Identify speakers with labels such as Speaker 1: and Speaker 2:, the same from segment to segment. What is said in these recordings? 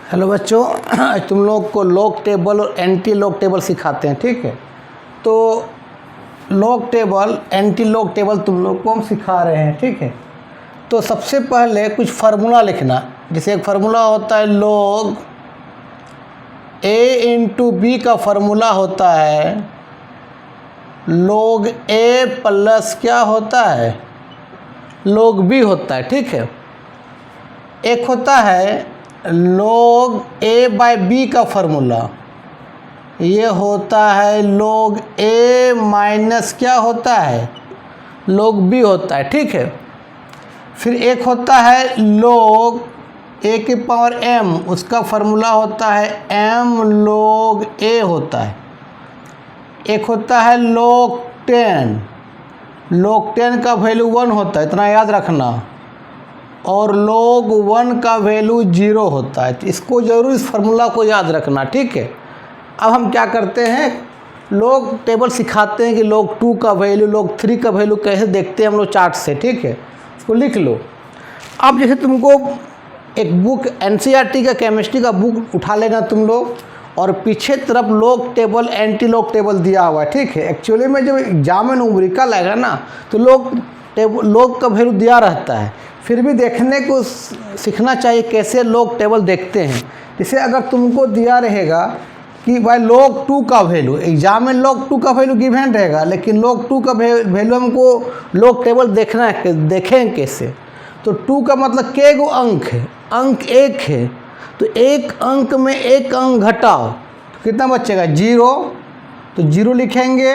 Speaker 1: Hello बच्चों, आज तुम लोग को लॉग टेबल और एंटी लॉग टेबल सिखाते हैं। ठीक है, तो log table anti log table तुम लोग को हम सिखा रहे हैं। ठीक है, तो सबसे पहले कुछ फार्मूला लिखना। जैसे एक फार्मूला होता है लॉग ए इंटू बी का फार्मूला होता है लॉग ए प्लस क्या होता है लॉग बी होता है। ठीक है, एक होता है log ए बाई बी का फार्मूला, ये होता है log ए माइनस क्या होता है log बी होता है। ठीक है, फिर एक होता है log ए की पावर m, उसका फार्मूला होता है m log ए होता है। एक होता है log 10 का वैल्यू 1 होता है, इतना याद रखना, और log 1 का वैल्यू 0 होता है। तो इसको ज़रूर इस फार्मूला को याद रखना। ठीक है, अब हम क्या करते हैं, log टेबल सिखाते हैं कि log 2 का वैल्यू log 3 का वैल्यू कैसे देखते हैं हम लोग चार्ट से। ठीक है, इसको लिख लो। अब जैसे तुमको एक बुक NCERT का केमिस्ट्री का बुक उठा लेना तुम लोग, और पीछे तरफ log table anti log table दिया हुआ है। ठीक है, एक्चुअली में जब एग्जाम में न्यूमेरिकल आएगा ना तो log का वैल्यू दिया रहता है, फिर भी देखने को सीखना चाहिए कैसे log टेबल देखते हैं। जैसे अगर तुमको दिया रहेगा कि भाई log 2 का वैल्यू, एग्जाम में log 2 का वैल्यू गिवन रहेगा, लेकिन log 2 का वैल्यू हमको log टेबल देखना है, देखें कैसे। तो 2 का मतलब के गो अंक है, अंक 1 है, तो एक अंक में एक अंक घटाओ तो कितना बचेगा 0, तो 0 लिखेंगे,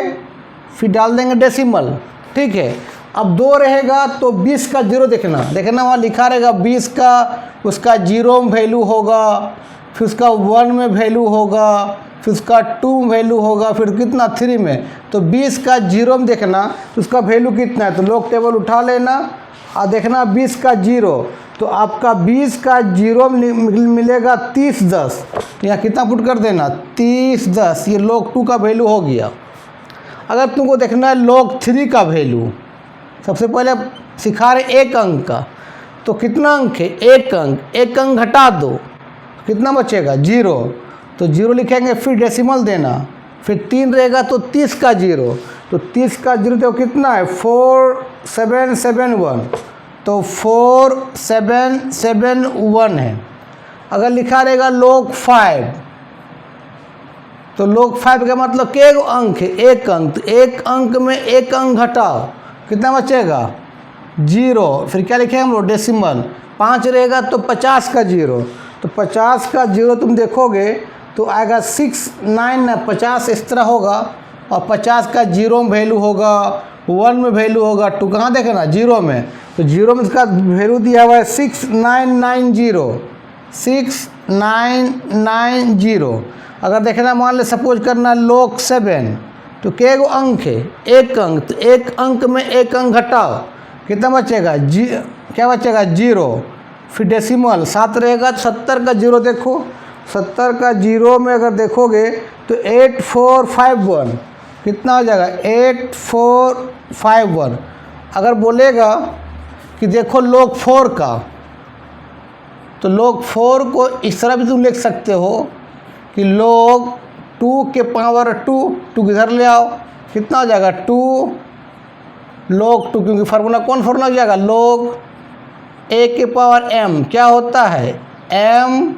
Speaker 1: फिर डाल देंगे डेसिमल। ठीक है, अब 2 रहेगा तो 20 का 0 देखना वहाँ लिखा रहेगा 20 का, उसका 0 में वैल्यू होगा, फिर उसका 1 में वैल्यू होगा, फिर उसका 2 में वैल्यू होगा, फिर कितना 3 में। तो 20 का 0 में देखना तो उसका वैल्यू कितना है, तो log टेबल उठा लेना और देखना 20 का 0, तो आपका 20 का 0 मिलेगा 3010, यहाँ कितना पुट कर देना 3010, ये log 2 का वैल्यू हो गया। अगर तुमको देखना है log 3 का वैल्यू, सबसे पहले सिखा रहे एक अंक का, तो कितना अंक है एक अंक घटा दो, कितना बचेगा 0, तो 0 लिखेंगे, फिर डेसिमल देना, फिर 3 रहेगा तो 30 का 0, तो 30 का 0 तो कितना है 4771, तो 4771 है। अगर लिखा रहेगा log 5, तो log 5 का मतलब के अंक है एक अंक, तो एक अंक में एक अंक घटाओ, कितना बचेगा 0, फिर क्या लिखेंगे हम लोग डेसिमल। 5 रहेगा तो 50 का 0, तो 50 का 0 तुम देखोगे तो आएगा 69, 50 इस तरह होगा, और 50 का 0 में वैल्यू होगा, 1 में वैल्यू होगा, 2 कहाँ देखना 0 में, तो 0 में इसका वैल्यू दिया हुआ है 6990। अगर देखना मान ले सपोज करना log 7, तो के गो अंक है एक अंक, तो एक अंक में एक अंक घटाओ, कितना बचेगा क्या बचेगा 0, फिर डेसिमल 7 रहेगा तो 70 का 0 देखो, 70 का 0 में अगर देखोगे तो 8451, कितना हो जाएगा 8451। अगर बोलेगा कि देखो log 4 का, तो log 4 को इस तरह भी तुम लिख सकते हो कि log 2 के पावर 2 किधर ले आओ, कितना हो जाएगा 2 log 2, क्योंकि फार्मूला कौन फार्मूला हो जाएगा log ए के पावर m, क्या होता है m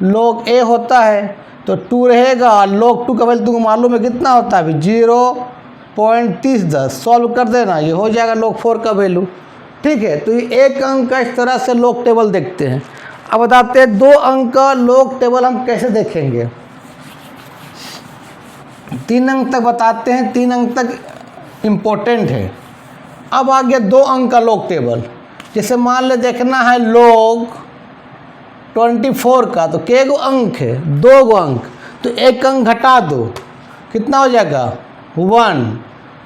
Speaker 1: log a होता है, तो 2 रहेगा, log 2 का वैल्यू तुमको मालूम है कितना होता है 0.3010, सॉल्व कर देना, ये हो जाएगा log 4 का वैल्यू। ठीक है, तो ये एक अंक का इस तरह से log टेबल देखते हैं। अब बताते हैं 2 अंक का log टेबल हम कैसे देखेंगे। 3 अंक तक बताते हैं, 3 अंक तक इम्पोर्टेंट है। अब आ गया 2 अंक का log टेबल। जैसे मान ले देखना है log 24 का, तो के गो अंक है 2 गो अंक, तो एक अंक घटा दो, कितना हो जाएगा 1,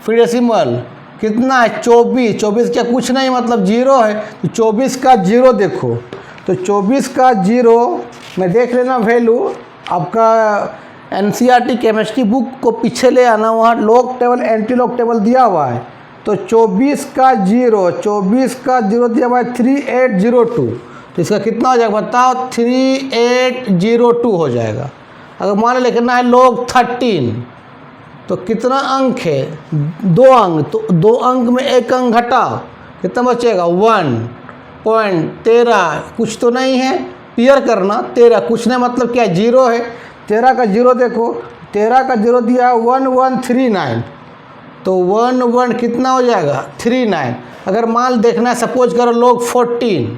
Speaker 1: फिर डेसिमल कितना है 24 क्या कुछ नहीं मतलब 0 है, तो 24 का 0 देखो, तो 24 का 0 में देख लेना वैल्यू आपका NCERT केमिस्ट्री बुक को पीछे ले आना, वहाँ log table anti log table दिया हुआ है। तो 24 का 0 दिया हुआ है 3802, तो इसका कितना हो जाएगा बताओ, 3802 हो जाएगा। अगर मान लो लिखना है log 13, तो कितना अंक है, 2 अंक, तो 2 अंक में 1 अंक घटाओ, कितना बचेगा 1.13, कुछ तो नहीं है, पेयर करना, 13 कुछ नहीं मतलब क्या, 0 है, 13 का 0 देखो, 13 का 0 दिया 1139, तो 11 कितना हो जाएगा 39। अगर मान देखना है सपोज करो log 14,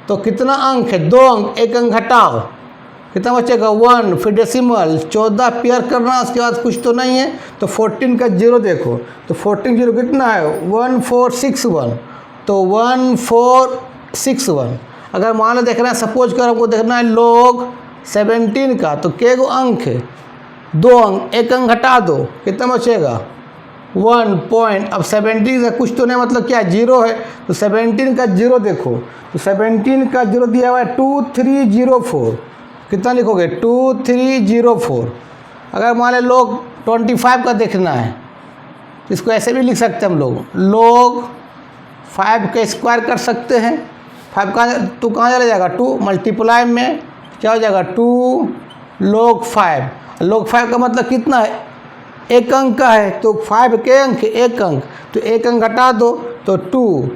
Speaker 1: तो कितना अंक है, 2 अंक, 1 अंक घटाओ, कितना बचेगा 1, फिर डेसिमल 14 पेयर करना, उसके बाद कुछ तो नहीं है, तो 14 का 0 देखो, तो 14 0 कितना है 1461, तो 1461। अगर मान लो देखना है सपोज करो आपको देखना है log 17 का, तो के गो अंक है, 2 अंक, 1 अंक घटा दो, कितना बचेगा 1 अब 17 का कुछ तो नहीं मतलब क्या 0 है, तो 17 का 0 देखो, तो 17 का 0 दिया हुआ है 2304, कितना लिखोगे 2304। अगर मान लो log 25 का देखना है, तो इसको ऐसे भी लिख सकते हैं हम लोग, log 5 का स्क्वायर कर सकते हैं, 5 कहाँ तो कहाँ चला जाएगा 2 मल्टीप्लाई में क्या हो जाएगा 2 log 5। log 5 का मतलब कितना है, 1 अंक का है, तो 5 के अंक 1 अंक, तो 1 अंक घटा दो तो 2,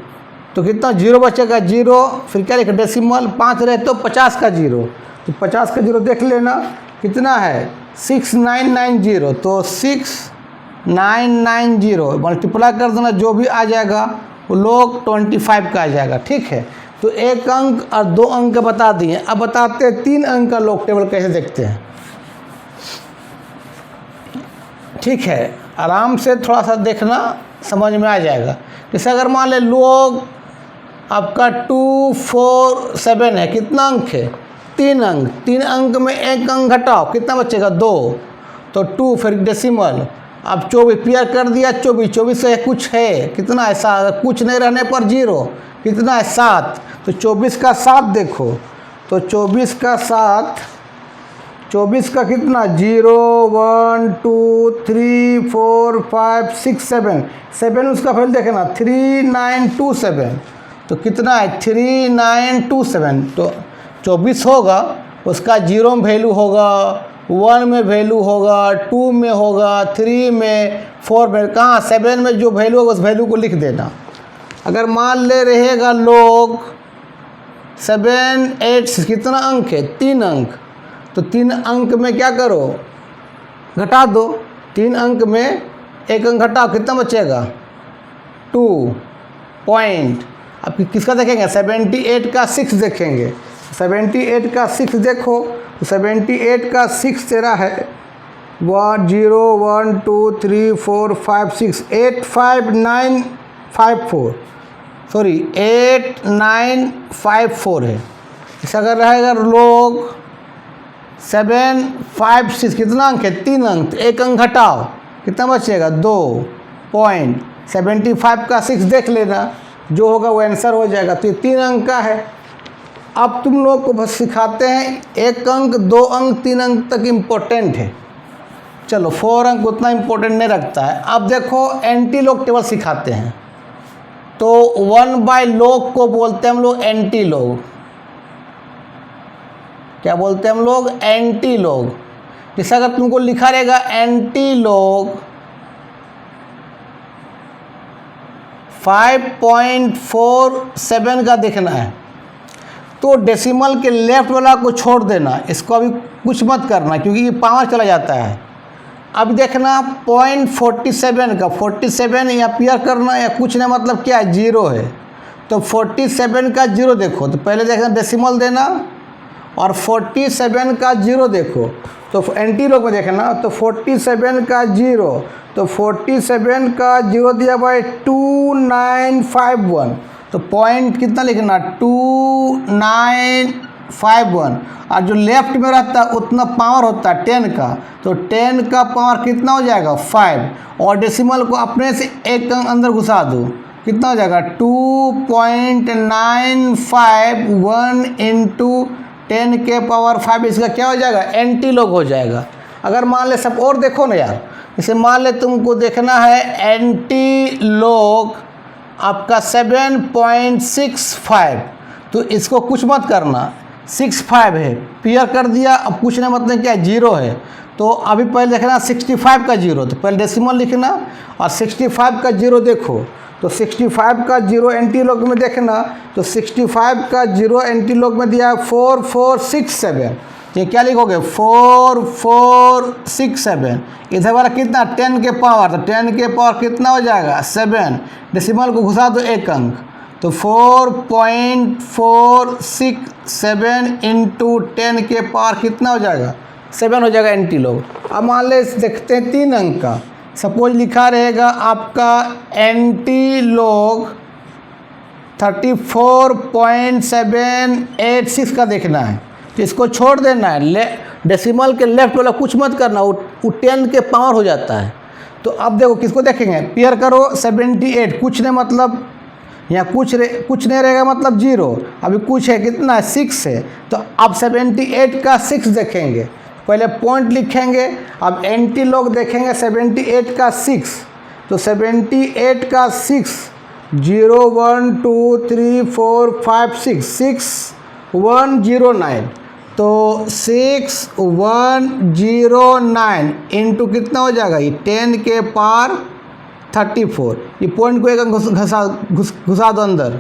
Speaker 1: तो कितना 0 बचेगा 0, फिर क्या लिखे डेसिमल 5 रहे तो 50 का 0, तो 50 का 0 देख लेना कितना है 6990, तो 6990 मल्टीप्लाई कर देना, जो भी आ जाएगा वो log 25 का आ जाएगा। ठीक है, तो 1 अंक और 2 अंक का बता दिए। अब बताते हैं 3 अंक का log टेबल कैसे देखते हैं। ठीक है, आराम से थोड़ा सा देखना, समझ में आ जाएगा। जैसे अगर मान ले log आपका 247 है, कितना अंक है 3 अंक, 3 अंक में 1 अंक घटाओ, कितना बचेगा 2, तो 2 फिर डेसिमल, अब 24 पेयर कर दिया, 24 से कुछ है, कितना है 7, कुछ नहीं रहने पर 0, कितना है 7, तो 24 का 7 देखो, तो 24 का 7, 24 का कितना 0 1 2 3 4 5 6 7 उसका फिर देखना 3927, तो कितना है 3927, तो 24 होगा, उसका 0 में वैल्यू होगा, 1 में वैल्यू होगा, 2 में होगा, 3 में, 4 में, कहाँ 7 में जो वैल्यू होगा उस वैल्यू को लिख देना। अगर मान ले रहेगा log 7 8 कितना अंक है 3 अंक, तो 3 अंक में क्या करो घटा दो, 3 अंक में 1 अंक घटाओ, कितना बचेगा 2 पॉइंट। अब किसका देखेंगे 78 का 6 देखेंगे, 78 का 6 देखो, तो 78 का 6 तेरा है 0 1 2 3 4 5 6 85954, सॉरी 8954 है। इस अगर रहेगा log 756 कितना अंक है 3 अंक, 1 अंक घटाओ, कितना बचेगा 2.75 का 6 देख लेना, जो होगा वो आंसर हो जाएगा। तो ये 3 अंक का है। अब तुम लोग को बस सिखाते हैं 1 अंक 2 अंक 3 अंक तक इम्पोर्टेंट है, चलो 4 अंक उतना इम्पोर्टेंट नहीं रखता है। अब देखो एंटी लॉग टेबल सिखाते हैं, तो 1/log को बोलते हैं हम लोग एंटी लॉग। क्या बोलते हैं हम लोग एंटी लॉग। जैसे अगर तुमको लिखा रहेगा एंटी लॉग 5.47 का देखना है, तो डेसिमल के लेफ्ट वाला को छोड़ देना, इसको अभी कुछ मत करना क्योंकि ये पावर चला जाता है। अब देखना 0.47 का 47 या पेयर करना या कुछ नहीं मतलब क्या है 0 है, तो 47 का 0 देखो, तो पहले देखना डेसिमल देना और 47 का 0 देखो, तो एंटी लॉग में देखना, तो 47 का 0, तो 47 का 0 दिया भाई 2951, तो पॉइंट कितना लिखना 2951, और जो लेफ्ट में रहता है उतना पावर होता है 10 का, तो 10 का पावर कितना हो जाएगा 5, और डेसिमल को अपने से 1 अंक अंदर घुसा दो, कितना हो जाएगा 2.951 इंटू 10 के पावर 5, इसका क्या हो जाएगा एंटी लॉग हो जाएगा। अगर मान ले सब और देखो ना यार, जैसे मान ले तुमको देखना है एंटी लॉग आपका 7.65, तो इसको कुछ मत करना, 65 है, पेयर कर दिया। अब कुछ नहीं मतलब क्या है, 0 है। तो अभी पहले देखना 65 का 0, तो पहले डेसिमल लिखना और 65 का 0 देखो। तो 65 का 0 एंटीलॉग में देखना, तो 65 का 0 एंटीलॉग में दिया 4467। ये क्या लिखोगे, 4467। इधर वाला कितना, 10 के पावर, तो 10 के पावर कितना हो जाएगा, 7। डेसिमल को घुसा दो एक अंक, तो 4.467 इंटू 10 के पावर कितना हो जाएगा, 7 हो जाएगा एंटीलॉग। अब मान ले देखते हैं 3 अंक का, सपोज लिखा रहेगा आपका एंटीलॉग 34.786 का देखना है, तो इसको छोड़ देना है। डेसिमल के लेफ्ट वाला कुछ मत करना, वो 10 के पावर हो जाता है। तो अब देखो किसको देखेंगे, पेयर करो 78, कुछ नहीं मतलब यहाँ कुछ नहीं रहेगा मतलब 0। अभी कुछ है, कितना है, 6 है। तो अब 78 का 6 देखेंगे, पहले पॉइंट लिखेंगे। अब एंटीलॉग देखेंगे 78 का 6, तो 78 का 6 0 1 2 3 4 5 6 6109, तो 6109 इंटू कितना हो जाएगा, ये 10 के पावर 34। ये पॉइंट को एक घुसा दो अंदर,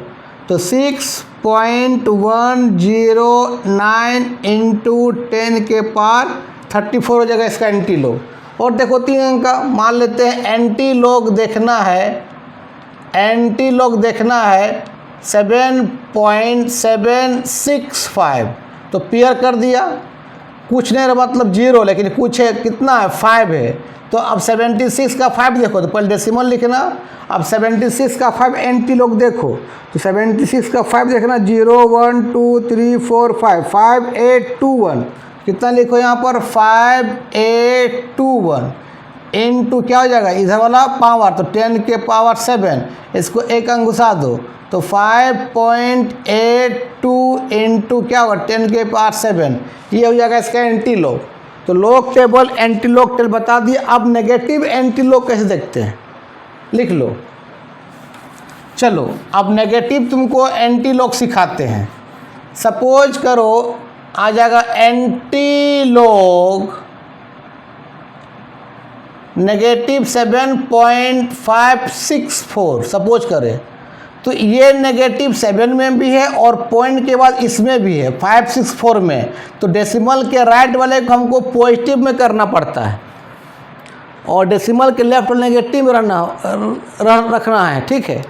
Speaker 1: तो 6.109 इंटू 10 के पावर 34 हो जाएगा इसका एंटीलॉग। और देखो 3 अंक का मान लेते हैं, एंटीलॉग देखना है 7.765। तो पेयर कर दिया, कुछ नहीं मतलब 0, लेकिन कुछ है, कितना है, 5 है। तो अब 76 का 5 देखो, तो पहले डेसिमल लिखना। अब 76 का 5 एंटीलॉग देखो, तो 76 का 5 देखना, 0 1 2 3 4 5 5821। कितना लिखो यहाँ पर, 5821 इंटू क्या हो जाएगा, इधर वाला पावर, तो 10 के पावर 7, इसको एक अंक घुसा दो, तो 5.82 इंटू क्या होगा, 10 के पावर 7। ये हो जाएगा इसका एंटीलॉग। तो लॉग टेबल, एंटीलॉग टेबल बता दिए। अब नेगेटिव एंटीलॉग कैसे देखते हैं, लिख लो। चलो अब नेगेटिव तुमको एंटीलॉग सिखाते हैं। सपोज करो आ जाएगा एंटीलॉग नेगेटिव 7.564 सपोज करें, तो ये नेगेटिव 7 में भी है और पॉइंट के बाद इसमें भी है 564 में। तो डेसिमल के राइट वाले को हमको पॉजिटिव में करना पड़ता है और डेसिमल के लेफ्ट नेगेटिव में रखना है, ठीक है।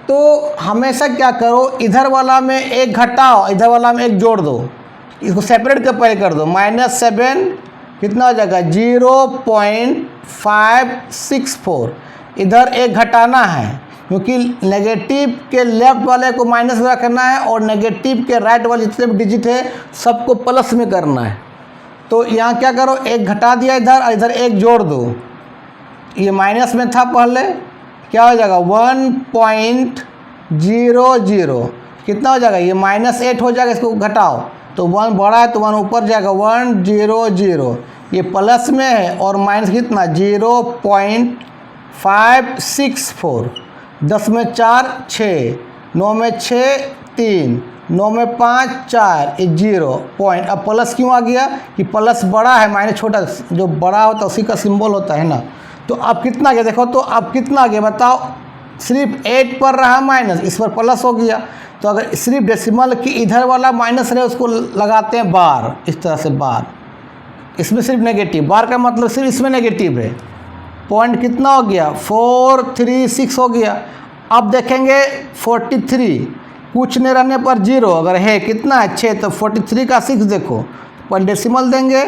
Speaker 1: तो हमेशा क्या करो, इधर वाला में एक घटाओ, इधर वाला में एक जोड़ दो, इसको सेपरेट कर पहले कर दो। -7 कितना हो जाएगा, 0.564। इधर एक घटाना है क्योंकि नेगेटिव के लेफ्ट वाले को माइनस में रखना है और नेगेटिव के राइट वाले जितने भी डिजिट है सबको प्लस में करना है। तो यहाँ क्या करो, एक घटा दिया इधर और इधर एक जोड़ दो। ये माइनस में था पहले, क्या हो जाएगा 1.00, कितना हो जाएगा, ये -8 हो जाएगा। इसको घटाओ तो 1 बड़ा है तो 1 ऊपर जाएगा, 100। ये प्लस में है और माइनस कितना 0.564। 10 में 4 6, 9 में 6 3, 9 में 5 4, 0 पॉइंट। अब प्लस क्यों आ गया कि प्लस बड़ा है, माइनस छोटा, जो बड़ा होता है उसी का सिंबल होता है ना। तो अब कितना गया देखो, तो अब कितना गया बताओ, सिर्फ 8 पर रहा माइनस, इस पर प्लस हो गया। तो अगर सिर्फ डेसिमल की इधर वाला माइनस रहे उसको लगाते हैं बार, इस तरह से बार। इसमें सिर्फ नेगेटिव, बार का मतलब सिर्फ इसमें नेगेटिव है। पॉइंट कितना हो गया 436 हो गया। अब देखेंगे 43, कुछ नहीं रहने पर 0, अगर है कितना है 6, तो 43 का 6 देखो, पर डेसिमल देंगे।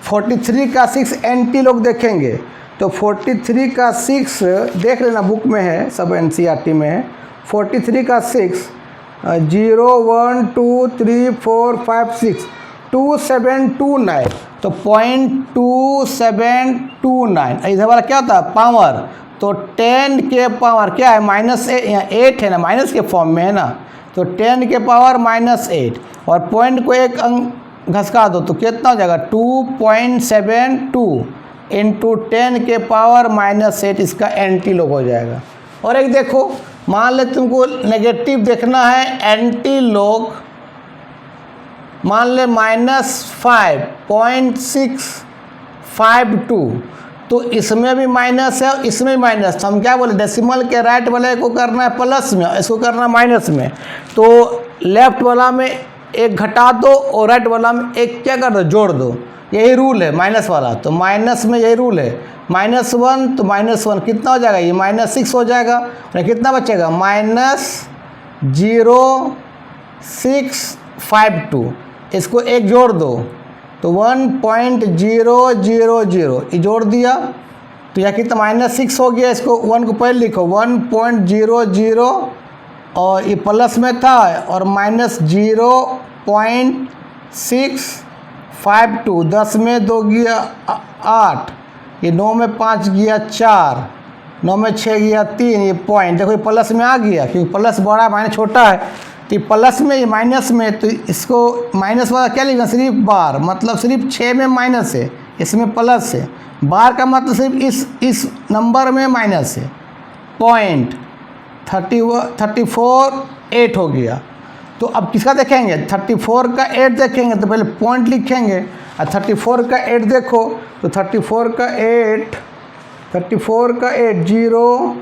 Speaker 1: 43 का 6 एंटीलॉग देखेंगे, तो 43 का 6 देख लेना, बुक में है, सब NCERT में है। 43 का 6 0 1 2 3 4 5 6 2729, तो 0.2729। इधर वाला क्या होता है पावर, तो 10 के पावर क्या है -8 है ना, माइनस के फॉर्म में है ना, तो 10 के पावर -8 और पॉइंट को एक अंक घसका दो तो कितना हो जाएगा 2.72 इंटू 10 के पावर -8, इसका एंटीलॉग हो जाएगा। और एक देखो मान ले तुमको नेगेटिव देखना है एंटी लॉग, मान ले -5.652, तो इसमें भी माइनस है और इसमें भी माइनस। तो हम क्या बोले, डेसिमल के राइट वाले को करना है प्लस में, इसको करना है माइनस में। तो लेफ्ट वाला में एक घटा दो और राइट वाला में एक क्या कर दो, जोड़ दो। यही रूल है माइनस वाला, तो माइनस में यही रूल है। -1 तो -1 कितना हो जाएगा, ये -6 हो जाएगा। और कितना बचेगा, -0652। इसको एक जोड़ दो तो 1.000 ये जोड़ दिया, तो यह कितना -6 हो गया। इसको 1 को पहले लिखो 1.00 और ये प्लस में था और -0.652। 10 में 2 गया 8, ये 9 में 5 गया 4, 9 में 6 गया 3, ये पॉइंट देखो ये प्लस में आ गया, क्योंकि प्लस बड़ा माइनस छोटा है। तो ये प्लस में ये माइनस में, तो इसको माइनस वाला क्या लिखना, सिर्फ बार, मतलब सिर्फ 6 में माइनस है, इसमें प्लस है। बार का मतलब सिर्फ इस नंबर में माइनस है। पॉइंट 34.8 हो गया। तो अब किसका देखेंगे, 34 का 8 देखेंगे, तो पहले पॉइंट लिखेंगे। और 34 का 8 देखो, तो 34 का 8 0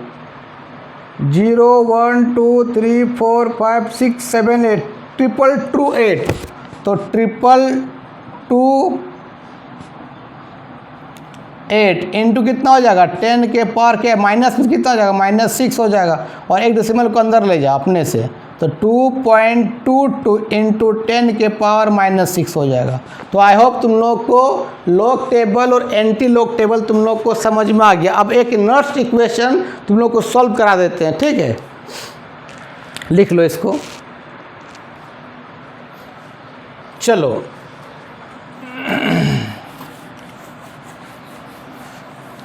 Speaker 1: 0 1 2 3 4 5 6 7 8 8 तो 8 इंटू कितना हो जाएगा, 10 के पावर के माइनस में कितना हो जाएगा, -6 हो जाएगा। और एक डेसिमल को अंदर ले जाओ अपने से, तो 2.22 इंटू 10 के पावर -6 हो जाएगा। तो आई होप तुम लोग को लॉग टेबल और एंटी लॉग टेबल तुम लोग को समझ में आ गया। अब एक नर्स इक्वेशन तुम लोग को सॉल्व करा देते हैं, ठीक है। लिख लो इसको, चलो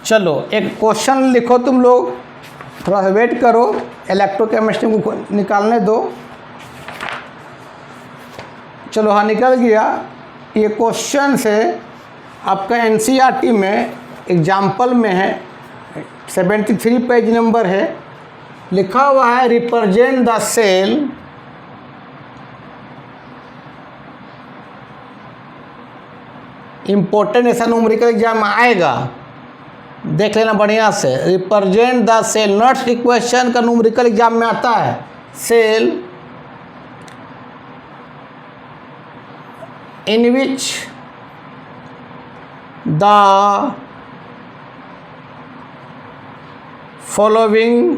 Speaker 1: चलो एक क्वेश्चन लिखो तुम लोग, थोड़ा सा वेट करो, इलेक्ट्रोकेमिस्ट्री को निकालने दो। चलो हाँ निकल गया। ये क्वेश्चन से आपका एनसीईआरटी में एग्जाम्पल में है, 73 पेज नंबर है, लिखा हुआ है रिप्रेजेंट द सेल इम्पोर्टेंट, ऐसा न्यूमेरिकल एग्जाम में आएगा, देख लेना बढ़िया से। Represent the cell, not equation का न्यूमेरिकल एग्जाम में आता है। Cell in which the following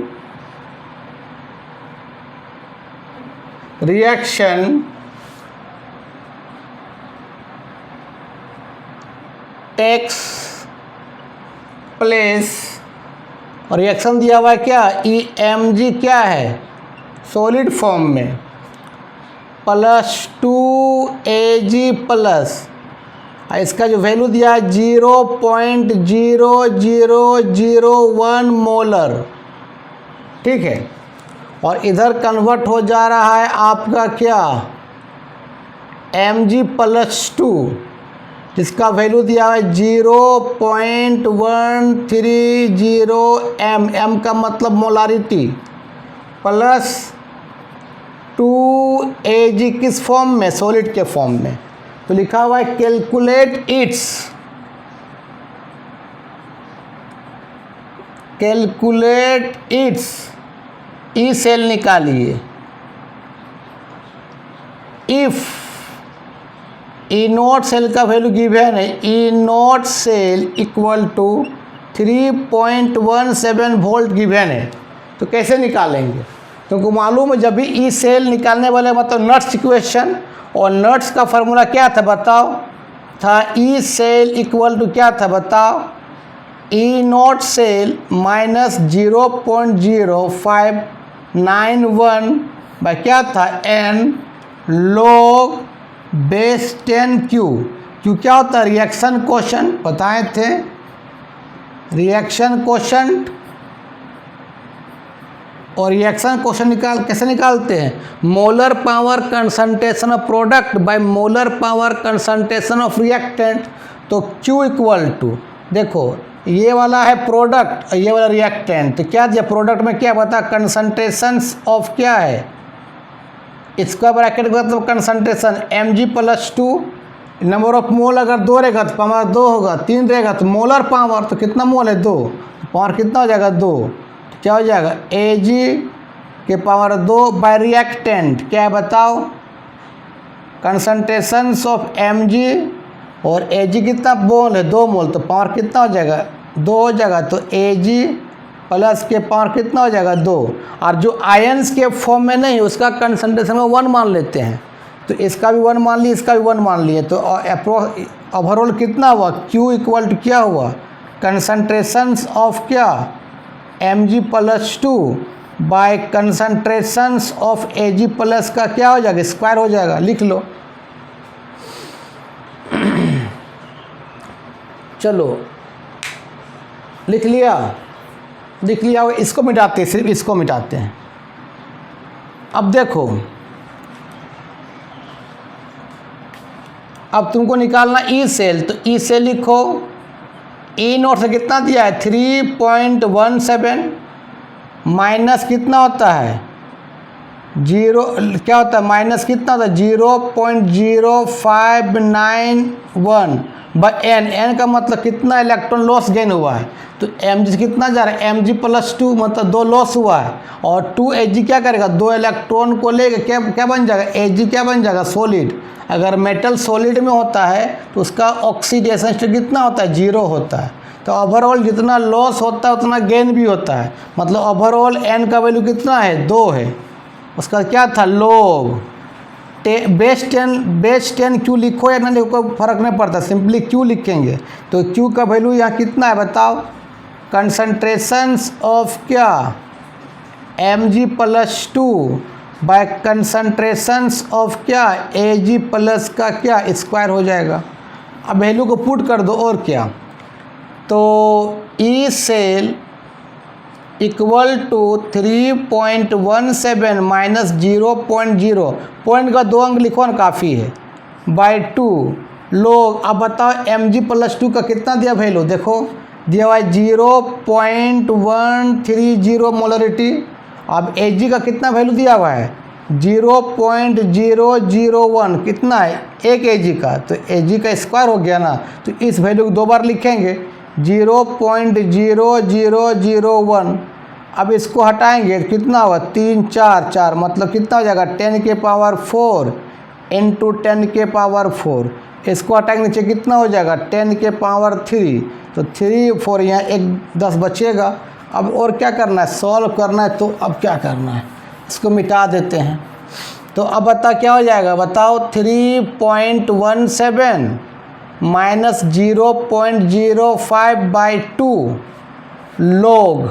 Speaker 1: reaction takes place, और रिएक्शन दिया हुआ है क्या, EMG क्या है, सॉलिड फॉर्म में, +2Ag प्लस, इसका जो वैल्यू दिया है 0.0001 मोलर, ठीक है। और इधर कन्वर्ट हो जा रहा है आपका क्या, Mg+2, जिसका वैल्यू दिया है 0.130 m का मतलब मोलारिटी, +2Ag किस फॉर्म में, सॉलिड के फॉर्म में। तो लिखा हुआ है कैलकुलेट इट्स ई सेल निकालिए। इफ ई नॉट सेल का वैल्यू गिवन है, E naught cell equal to 3.17 volt given है, तो कैसे निकालेंगे। तुमको मालूम है जब भी ई सेल निकालने वाले मतलब नट्स इक्वेशन, और नट्स का फार्मूला क्या था बताओ, था ई सेल इक्वल टू क्या था बताओ, ई नॉट सेल -0.0591 बाय क्या था, n log base 10Q। Q क्या होता है, रिएक्शन कोशेंट, बताए थे रिएक्शन कोशेंट। और रिएक्शन कोशेंट कैसे निकालते हैं, molar power concentration of product by molar power concentration of reactant. तो Q इक्वल टू, देखो ये वाला है प्रोडक्ट और ये वाला रिएक्टेंट। तो क्या दिया प्रोडक्ट में, क्या बता कंसंट्रेशंस ऑफ क्या है, इसका ब्रैकेट का मतलब concentration Mg+2, number of mole अगर 2 रहेगा तो पावर 2 होगा, 3 रहेगा तो मोलर पावर, तो कितना मोल है 2, पावर कितना हो जाएगा 2, तो क्या हो जाएगा Ag के पावर 2 बाय रिएक्टेंट, क्या है बताओ कंसंट्रेशंस ऑफ Mg और Ag कितना मोल है 2 मोल, तो पावर कितना हो जाएगा 2 हो जाएगा, तो Ag प्लस के पावर कितना हो जाएगा 2, और जो आयंस के फॉर्म में नहीं उसका कंसंट्रेशन में 1 मान लेते हैं, तो इसका भी 1 मान लिए, इसका भी 1 मान लिए, तो ओवरऑल कितना हुआ Q इक्वल टू क्या हुआ कंसंट्रेशंस ऑफ क्या Mg+2 by concentrations of Ag plus का क्या हो जाएगा स्क्वायर हो जाएगा, लिख लो। चलो लिख लिया, इसको मिटाते हैं, सिर्फ इसको मिटाते हैं। अब देखो, अब तुमको निकालना ई सेल, तो ई सेल लिखो, ई नोट से कितना दिया है 3.17 माइनस कितना होता है 0, क्या होता है माइनस कितना होता है 0.0591 बाय एन का मतलब कितना इलेक्ट्रॉन लॉस गेन हुआ है, तो Mg कितना जा रहा है Mg+2 मतलब 2 लॉस हुआ है, और 2 Ag क्या करेगा 2 इलेक्ट्रॉन को लेके क्या बन जाएगा Ag क्या बन जाएगा सॉलिड। अगर मेटल सॉलिड में होता है तो उसका ऑक्सीडेशन स्टेट कितना होता है 0 होता है, तो ओवरऑल जितना लॉस होता है उतना गेन भी होता है, मतलब ओवरऑल n का वैल्यू कितना है 2 है, उसका क्या था लॉग बेस 10 क्यू लिखो या ना लिखो फर्क नहीं पड़ता, सिंपली क्यू लिखेंगे, तो क्यू का वैल्यू यहाँ कितना है बताओ कंसंट्रेशंस ऑफ क्या Mg+2 बाय कंसंट्रेशंस ऑफ क्या Ag प्लस का क्या स्क्वायर हो जाएगा। अब वैल्यू को पुट कर दो और क्या, तो E cell equal to 3.17 minus 0.0, point का 2 अंक लिखो ना काफ़ी है, बाय 2 लोग। अब बताओ Mg+2 का कितना दिया वैल्यू, देखो दिया हुआ है 0.130 मोलरिटी। अब Ag का कितना वैल्यू दिया हुआ है 0.001, कितना है 1 Ag का, तो Ag का स्क्वायर हो गया ना, तो इस वैल्यू को 2 बार लिखेंगे 0.0001। अब इसको हटाएंगे तो कितना होगा 3 4 4 मतलब कितना हो जाएगा 10 के पावर 4 इंटू 10 के पावर 4। इसको हटाएंगे नीचे कितना हो जाएगा 10 के पावर 3, तो 3 4 यहाँ 1 10 बचेगा। अब और क्या करना है सॉल्व करना है, तो अब क्या करना है इसको मिटा देते हैं। तो अब बता क्या हो जाएगा बताओ 3.17 माइनस 0.05 बाई 2 लोग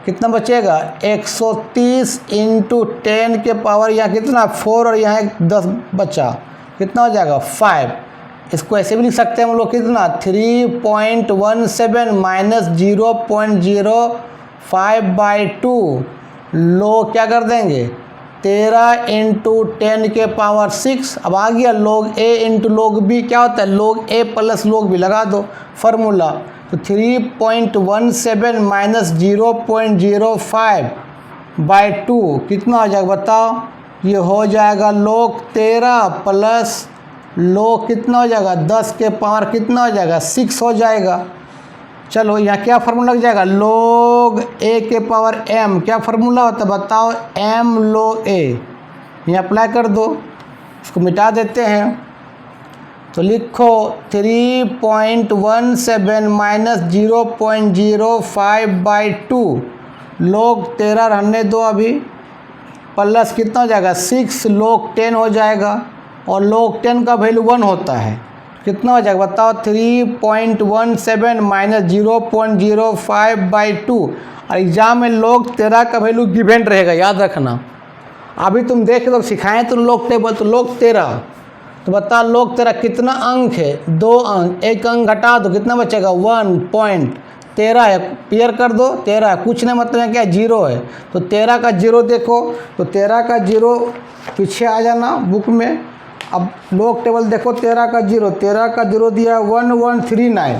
Speaker 1: कितना बचेगा 130 इंटू 10 के पावर यहाँ कितना 4 और यहाँ 10 बचा, कितना हो जाएगा 5। इसको ऐसे भी लिख सकते हैं हम लोग कितना 3.17 माइनस 0.05 बाई 2 लोग क्या कर देंगे 13 इंटू 10 के पावर 6। अब आ गया लोग ए इंटू लोग बी, क्या होता है लोग ए प्लस लोग बी, लगा दो फार्मूला। तो 3.17 माइनस 0.05 बाई 2 कितना हो जाएगा बताओ, ये हो जाएगा लोग 13 प्लस लोग कितना हो जाएगा 10 के पावर कितना हो जाएगा 6 हो जाएगा। चलो यहाँ क्या फार्मूला लग जाएगा लोग ए के पावर m, क्या फार्मूला होता है बताओ m लोग ए, यहाँ अप्लाई कर दो, इसको मिटा देते हैं। तो लिखो 3.17 माइनस 0.05 बाई 2 लोग 13 रहने दो अभी, प्लस कितना हो जाएगा 6 लोग 10 हो जाएगा, और लोग 10 का वैल्यू 1 होता है, कितना हो जाएगा बताओ 3.17 माइनस 0.05 बाई 2। और एग्जाम में लोग 13 का वैल्यू गिवन रहेगा, याद रखना। अभी तुम देख लो सिखाएं तो लोग टेबल, तो लोग 13, तो बता लोग 13 कितना अंक है 2 अंक, 1 अंक घटा दो कितना बचेगा 1.13 है, क्लियर कर दो 13 कुछ नहीं मतलब क्या 0 है, तो 13 का 0 देखो, तो 13 का 0 पीछे आ जाना बुक में। अब लोग टेबल देखो 13 का 0 दिया 1139,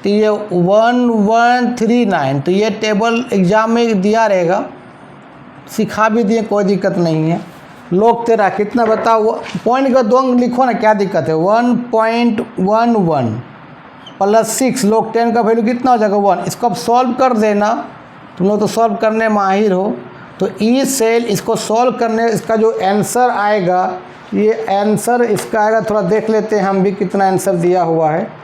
Speaker 1: तो ये 1139, तो ये टेबल एग्ज़ाम में दिया रहेगा, सिखा भी दिए, कोई दिक्कत नहीं है। log 13 कितना बताओ, पॉइंट का 2 लिखो ना, क्या दिक्कत है। 1.11 प्लस 6, log 10 का वैल्यू कितना हो जाएगा 1। इसको अब सॉल्व कर देना, तुम लोग तो सॉल्व करने माहिर हो। तो ई सेल इसको सॉल्व करने, इसका जो आंसर आएगा, ये आंसर इसका आएगा, थोड़ा देख लेते हैं हम भी कितना आंसर दिया हुआ है।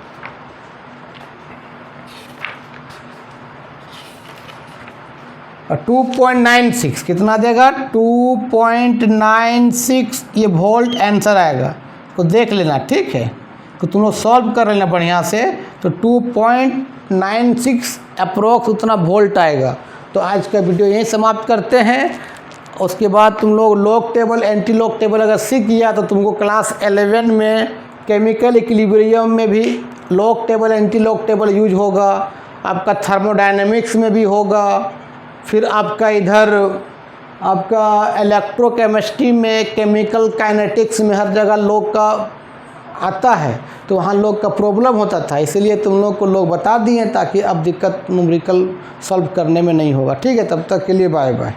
Speaker 1: और 2.96 कितना देगा, 2.96 ये वोल्ट आंसर आएगा। तो देख लेना, ठीक है। तो तुम लोग सॉल्व कर लेना बढ़िया से, तो 2.96 अप्रोक्स उतना वोल्ट आएगा। तो आज का वीडियो यहीं समाप्त करते हैं। उसके बाद तुम लोग log table, anti log table अगर सीख गया तो तुमको क्लास 11 में केमिकल इक्विलिब्रियम में भी log table, anti log table use होगा, आपका थर्मोडायनेमिक्स में भी होगा, फिर आपका इधर आपका इलेक्ट्रोकेमिस्ट्री में, केमिकल काइनेटिक्स में, हर जगह लॉग का आता है। तो वहाँ लोग का प्रॉब्लम होता था, इसलिए तुम लोग को लोग बता दिए ताकि अब दिक्कत न्यूमेरिकल सॉल्व करने में नहीं होगा। ठीक है, तब तक के लिए बाय बाय।